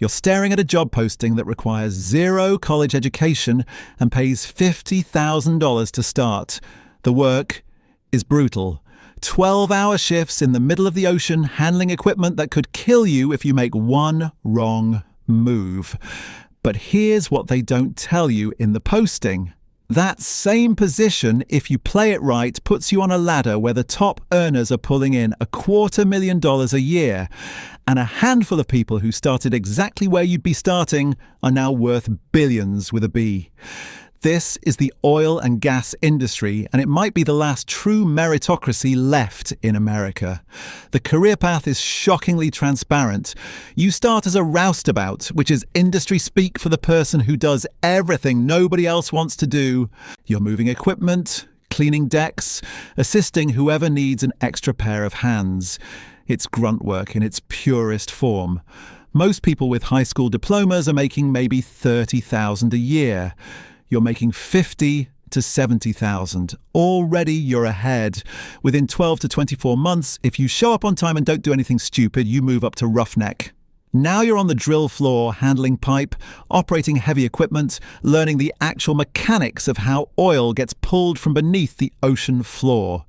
You're staring at a job posting that requires zero college education and pays $50,000 to start. The work is brutal. 12-hour shifts in the middle of the ocean handling equipment that could kill you if you make one wrong move. But here's what they don't tell you in the posting. That same position, if you play it right, puts you on a ladder where the top earners are pulling in $250,000 a year. And a handful of people who started exactly where you'd be starting are now worth billions with a B. This is the oil and gas industry, and it might be the last true meritocracy left in America. The career path is shockingly transparent. You start as a roustabout, which is industry speak for the person who does everything nobody else wants to do. You're moving equipment, cleaning decks, assisting whoever needs an extra pair of hands. It's grunt work in its purest form. Most people with high school diplomas are making maybe $30,000 a year. You're making $50,000 to $70,000. Already you're ahead. Within 12 to 24 months, if you show up on time and don't do anything stupid, you move up to roughneck. Now you're on the drill floor, handling pipe, operating heavy equipment, learning the actual mechanics of how oil gets pulled from beneath the ocean floor.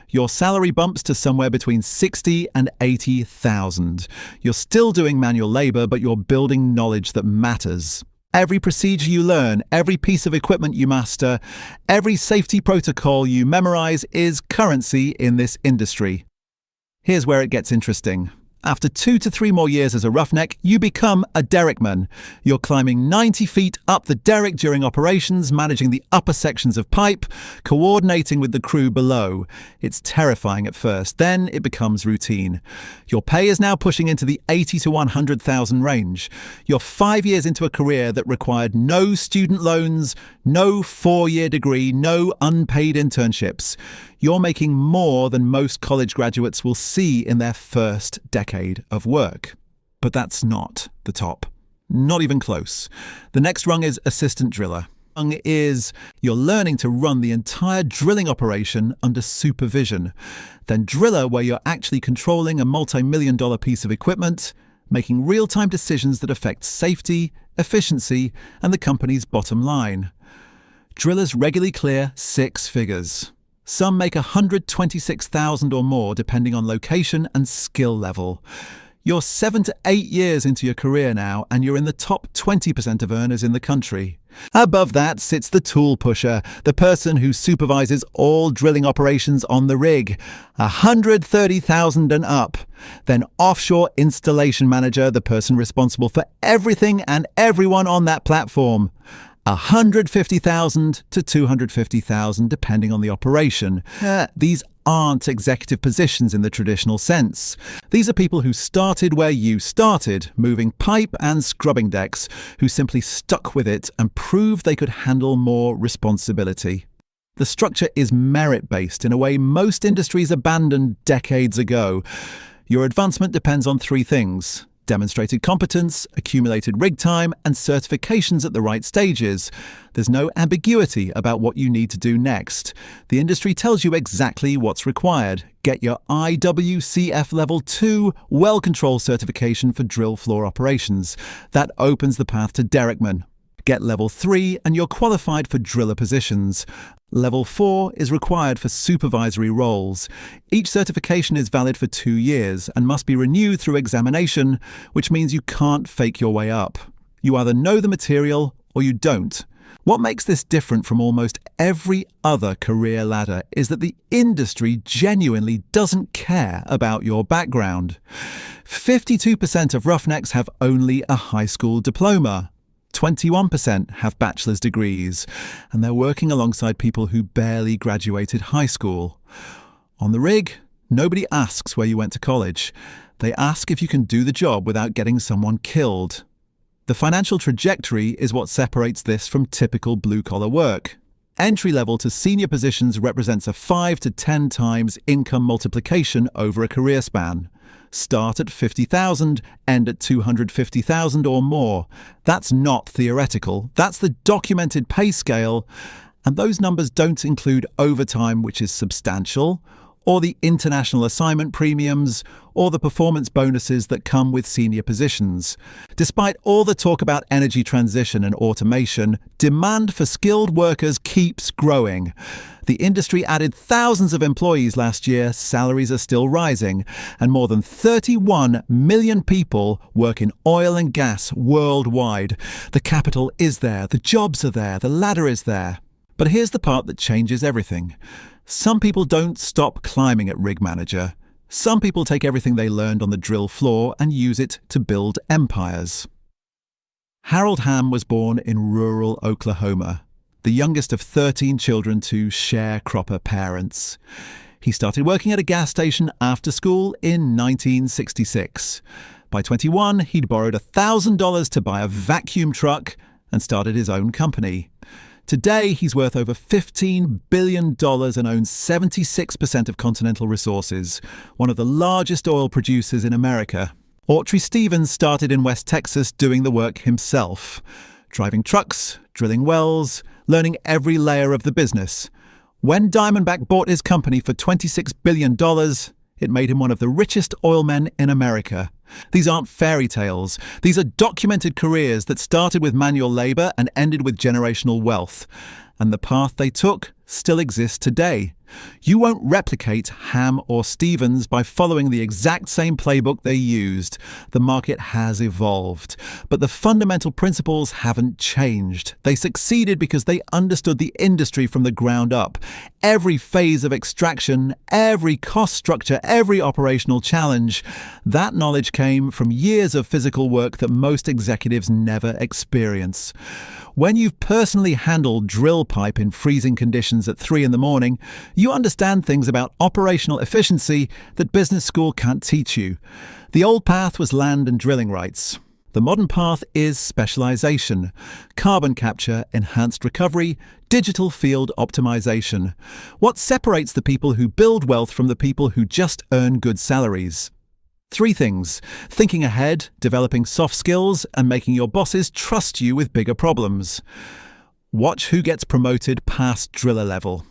Your salary bumps to somewhere between $60,000 and $80,000. You're still doing manual labor, but you're building knowledge that matters. Every procedure you learn, every piece of equipment you master, every safety protocol you memorize is currency in this industry. Here's where it gets interesting. After 2 to 3 more years as a roughneck, you become a derrickman. You're climbing 90 feet up the derrick during operations, managing the upper sections of pipe, coordinating with the crew below. It's terrifying at first, then it becomes routine. Your pay is now pushing into the $80,000 to $100,000 range. You're 5 years into a career that required no student loans, no 4-year degree, no unpaid internships. You're making more than most college graduates will see in their first decade of work. But that's not the top. Not even close. The next rung is assistant driller. Rung is you're learning to run the entire drilling operation under supervision. Then driller, where you're actually controlling a multi-million-dollar piece of equipment, making real-time decisions that affect safety, efficiency, and the company's bottom line. Drillers regularly clear 6 figures. Some make $126,000 or more depending on location and skill level. You're 7 to 8 years into your career now, and you're in the top 20% of earners in the country. Above that sits the toolpusher, the person who supervises all drilling operations on the rig, $130,000 and up. Then offshore installation manager, the person responsible for everything and everyone on that platform. $150,000 to $250,000 depending on the operation. These aren't executive positions in the traditional sense. These are people who started where you started, moving pipe and scrubbing decks, who simply stuck with it and proved they could handle more responsibility. The structure is merit-based in a way most industries abandoned decades ago. Your advancement depends on 3 things: demonstrated competence, accumulated rig time, and certifications at the right stages. There's no ambiguity about what you need to do next. The industry tells you exactly what's required. Get your IWCF Level 2 well control certification for drill floor operations. That opens the path to derrickman. Get Level 3 and you're qualified for driller positions. Level 4 is required for supervisory roles. Each certification is valid for 2 years and must be renewed through examination, which means you can't fake your way up. You either know the material or you don't. What makes this different from almost every other career ladder is that the industry genuinely doesn't care about your background. 52% of roughnecks have only a high school diploma. 21% have bachelor's degrees, and they're working alongside people who barely graduated high school. On the rig, nobody asks where you went to college. They ask if you can do the job without getting someone killed. The financial trajectory is what separates this from typical blue-collar work. Entry level to senior positions represents a 5 to 10 times income multiplication over a career span. Start at $50,000, end at $250,000 or more. That's not theoretical. That's the documented pay scale. And those numbers don't include overtime, which is substantial, or the international assignment premiums, or the performance bonuses that come with senior positions. Despite all the talk about energy transition and automation, demand for skilled workers keeps growing. The industry added thousands of employees last year, salaries are still rising, and more than 31 million people work in oil and gas worldwide. The capital is there, the jobs are there, the ladder is there. But here's the part that changes everything. Some people don't stop climbing at rig manager. Some people take everything they learned on the drill floor and use it to build empires. Harold Hamm was born in rural Oklahoma, the youngest of 13 children to sharecropper parents. He started working at a gas station after school in 1966. By 21, he'd borrowed $1,000 to buy a vacuum truck and started his own company. Today, he's worth over $15 billion and owns 76% of Continental Resources, one of the largest oil producers in America. Autry Stevens started in West Texas doing the work himself, driving trucks, drilling wells, learning every layer of the business. When Diamondback bought his company for $26 billion, it made him one of the richest oil men in America. These aren't fairy tales. These are documented careers that started with manual labor and ended with generational wealth. And the path they took still exists today. You won't replicate Hamm or Stevens by following the exact same playbook they used. The market has evolved, but the fundamental principles haven't changed. They succeeded because they understood the industry from the ground up. Every phase of extraction, every cost structure, every operational challenge, that knowledge came from years of physical work that most executives never experience. When you've personally handled drill pipe in freezing conditions at 3 a.m, you understand things about operational efficiency that business school can't teach you. The old path was land and drilling rights. The modern path is specialization, carbon capture, enhanced recovery, digital field optimization. What separates the people who build wealth from the people who just earn good salaries? 3 things: thinking ahead, developing soft skills, and making your bosses trust you with bigger problems. Watch who gets promoted past driller level.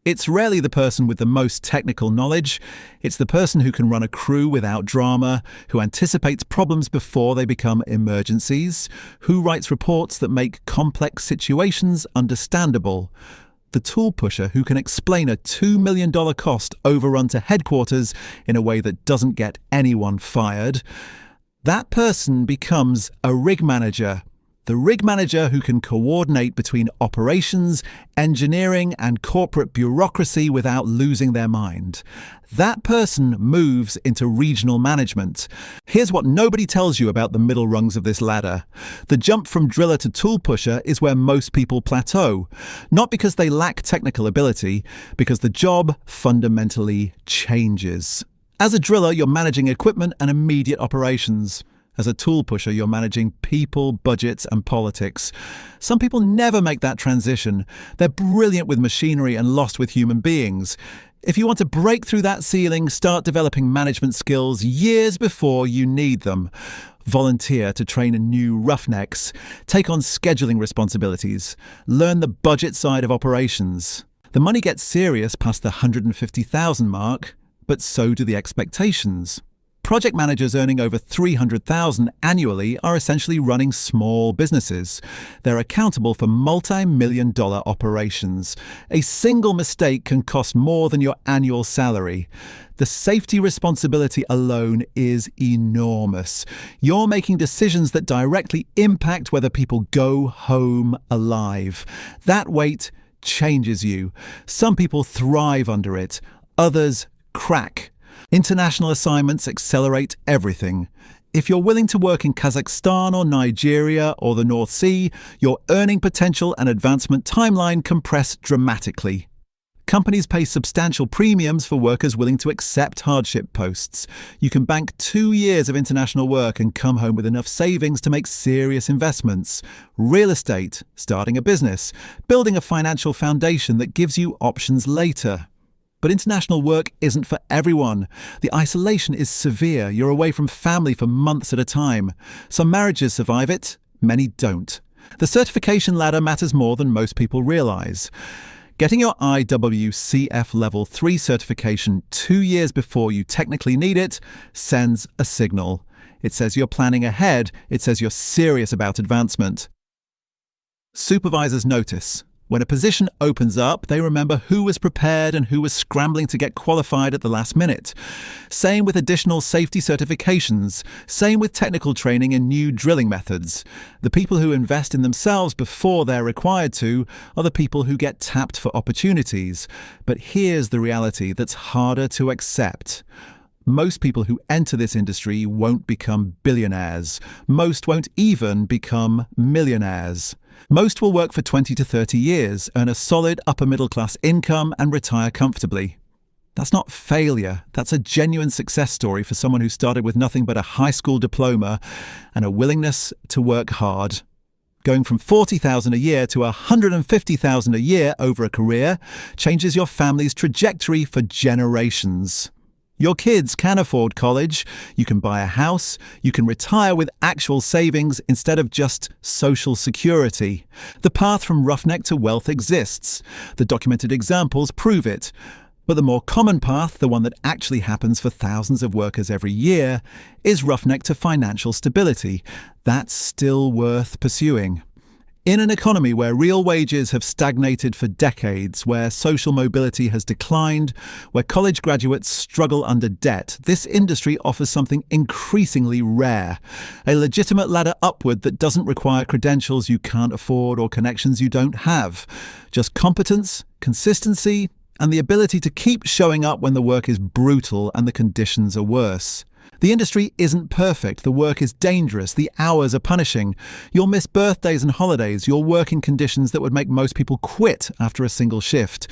It's rarely the person with the most technical knowledge. It's the person who can run a crew without drama, who anticipates problems before they become emergencies, who writes reports that make complex situations understandable. The toolpusher who can explain a $2 million cost overrun to headquarters in a way that doesn't get anyone fired. That person becomes a rig manager. The rig manager who can coordinate between operations, engineering, and corporate bureaucracy without losing their mind. That person moves into regional management. Here's what nobody tells you about the middle rungs of this ladder. The jump from driller to tool pusher is where most people plateau. Not because they lack technical ability, because the job fundamentally changes. As a driller, you're managing equipment and immediate operations. As a tool pusher, you're managing people, budgets, and politics. Some people never make that transition. They're brilliant with machinery and lost with human beings. If you want to break through that ceiling, start developing management skills years before you need them. Volunteer to train new roughnecks. Take on scheduling responsibilities. Learn the budget side of operations. The money gets serious past the $150,000 mark, but so do the expectations. Project managers earning over $300,000 annually are essentially running small businesses. They're accountable for multi-million-dollar operations. A single mistake can cost more than your annual salary. The safety responsibility alone is enormous. You're making decisions that directly impact whether people go home alive. That weight changes you. Some people thrive under it. Others crack. International assignments accelerate everything. If you're willing to work in Kazakhstan or Nigeria or the North Sea, your earning potential and advancement timeline compress dramatically. Companies pay substantial premiums for workers willing to accept hardship posts. You can bank 2 years of international work and come home with enough savings to make serious investments. Real estate, starting a business, building a financial foundation that gives you options later. But international work isn't for everyone. The isolation is severe. You're away from family for months at a time. Some marriages survive it, many don't. The certification ladder matters more than most people realize. Getting your IWCF Level 3 certification 2 years before you technically need it sends a signal. It says you're planning ahead. It says you're serious about advancement. Supervisors notice. When a position opens up, they remember who was prepared and who was scrambling to get qualified at the last minute. Same with additional safety certifications. Same with technical training and new drilling methods. The people who invest in themselves before they're required to are the people who get tapped for opportunities. But here's the reality that's harder to accept. Most people who enter this industry won't become billionaires. Most won't even become millionaires. Most will work for 20 to 30 years, earn a solid upper-middle-class income and retire comfortably. That's not failure. That's a genuine success story for someone who started with nothing but a high school diploma and a willingness to work hard. Going from $40,000 a year to $150,000 a year over a career changes your family's trajectory for generations. Your kids can afford college, you can buy a house, you can retire with actual savings instead of just social security. The path from roughneck to wealth exists. The documented examples prove it. But the more common path, the one that actually happens for thousands of workers every year, is roughneck to financial stability. That's still worth pursuing. In an economy where real wages have stagnated for decades, where social mobility has declined, where college graduates struggle under debt, this industry offers something increasingly rare. A legitimate ladder upward that doesn't require credentials you can't afford or connections you don't have. Just competence, consistency, and the ability to keep showing up when the work is brutal and the conditions are worse. The industry isn't perfect, the work is dangerous, the hours are punishing. You'll miss birthdays and holidays, you'll work in conditions that would make most people quit after a single shift.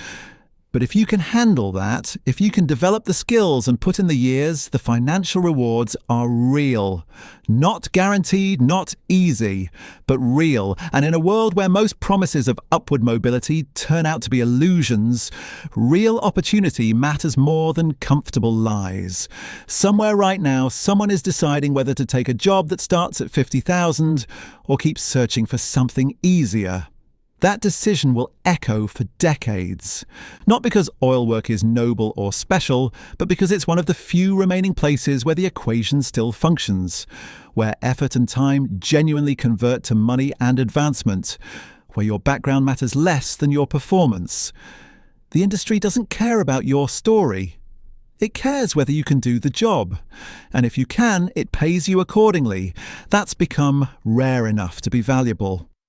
But if you can handle that, if you can develop the skills and put in the years, the financial rewards are real. Not guaranteed, not easy, but real. And in a world where most promises of upward mobility turn out to be illusions, real opportunity matters more than comfortable lies. Somewhere right now, someone is deciding whether to take a job that starts at $50,000 or keep searching for something easier. That decision will echo for decades. Not because oil work is noble or special, but because it's one of the few remaining places where the equation still functions, where effort and time genuinely convert to money and advancement, where your background matters less than your performance. The industry doesn't care about your story. It cares whether you can do the job. And if you can, it pays you accordingly. That's become rare enough to be valuable.